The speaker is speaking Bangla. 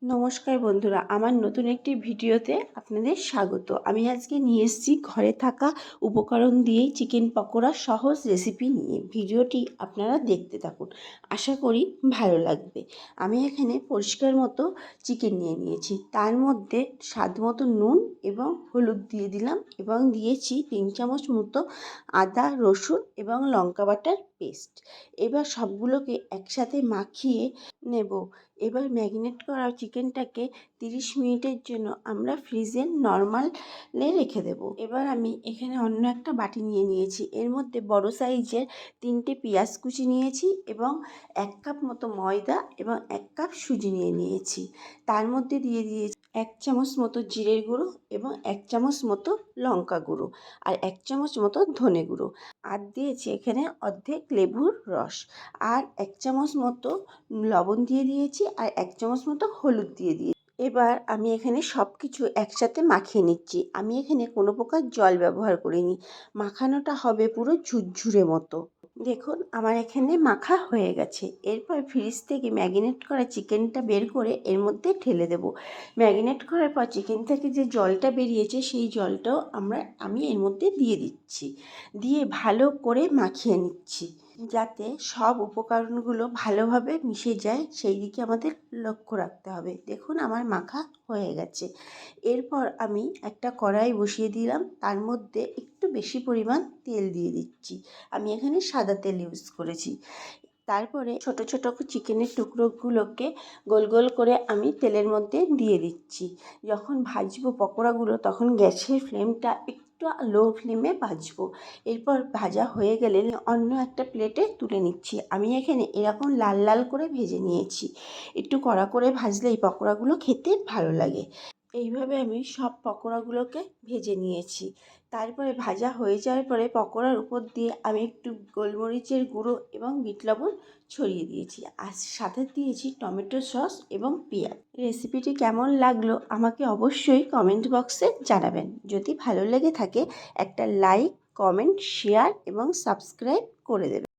নমস্কার বন্ধুরা, আমার নতুন একটি ভিডিওতে আপনাদের স্বাগত। আমি আজকে নিয়ে এসেছি ঘরে থাকা উপকরণ দিয়েই চিকেন পকোড়া সহজ রেসিপি নিয়ে। ভিডিওটি আপনারা দেখতে থাকুন, আশা করি ভালো লাগবে। আমি এখানে পরিষ্কার মতো চিকেন নিয়ে নিয়েছি, তার মধ্যে স্বাদ মতো নুন এবং হলুদ দিয়ে দিলাম এবং দিয়েছি 3 চামচ মতো আদা, রসুন এবং লঙ্কা বাটার পেস্ট। এবার সবগুলোকে একসাথে মাখিয়ে নেব। এবার ম্যারিনেট করা চিকেনটাকে 30 মিনিটের জন্য আমরা ফ্রিজে নর্মালে রেখে দেব। এবার আমি এখানে অন্য একটা বাটি নিয়ে নিয়েছি, এর মধ্যে বড় সাইজের 3টে পেঁয়াজ কুচি নিয়েছি এবং 1 কাপ মতো ময়দা এবং 1 কাপ সুজি নিয়ে নিয়েছি। তার মধ্যে দিয়ে দিয়েছি 1 চামচ মতো জিরের গুঁড়ো এবং 1 চামচ মতো লঙ্কা গুঁড়ো আর 1 চামচ মতো ধনে গুঁড়ো, আর দিয়েছি এখানে অর্ধেক লেবুর রস, আর 1 চামচ মতো লবণ দিয়ে দিয়েছি আর 1 চামচ মতো হলুদ দিয়ে দিয়েছি। এবার আমি এখানে সব কিছু একসাথে মাখিয়ে নিচ্ছি। আমি এখানে কোনো প্রকার জল ব্যবহার করিনি। মাখানোটা হবে পুরো ঝুরঝুরে মতো। দেখুন আমার এখানে মাখা হয়ে গেছে। এরপর ফ্রিজ থেকে ম্যারিনেট করা চিকেনটা বের করে এর মধ্যে ঢেলে দেব। ম্যারিনেট করার পর চিকেন থেকে যে জলটা বেরিয়েছে সেই জলটাও আমি এর মধ্যে দিয়ে দিচ্ছি, দিয়ে ভালো করে মাখিয়ে নিচ্ছি যাতে সব উপকরণগুলো ভালোভাবে মিশে যায়, সেই দিকে আমাদের লক্ষ্য রাখতে হবে। দেখুন আমার মাখা হয়ে গেছে। এরপর আমি একটা কড়াই বসিয়ে দিলাম, তার মধ্যে একটু বেশি পরিমাণ তেল দিয়ে দিচ্ছি। আমি এখানে সাদা তেল ইউজ করেছি। তারপরে ছোট ছোট চিকেনের টুকরোগুলোকে গোল গোল করে আমি তেলের মধ্যে দিয়ে দিচ্ছি। যখন ভাজবো পকোড়াগুলো তখন গ্যাসের ফ্লেমটা একটু লো ফ্লেমে ভাজবো। এরপর ভাজা হয়ে গেলে অন্য একটা প্লেটে তুলে নিচ্ছি। আমি এখানে এরকম লাল লাল করে ভেজে নিয়েছি। একটু কড়া করে ভাজলে এই পকোড়াগুলো খেতে ভালো লাগে। এইভাবে আমি সব পকোড়াগুলোকে ভেজে নিয়েছি। তারপরে ভাজা হয়ে যাওয়ার পরে পকোড়ার উপর দিয়ে আমি একটু গোলমরিচের গুঁড়ো এবং বিট লবণ ছড়িয়ে দিয়েছি, আর সাথে দিয়েছি টমেটো সস এবং পেঁয়াজ। রেসিপিটি কেমন লাগলো আমাকে অবশ্যই কমেন্ট বক্সে জানাবেন। যদি ভালো লেগে থাকে একটা লাইক, কমেন্ট, শেয়ার এবং সাবস্ক্রাইব করে দেবেন।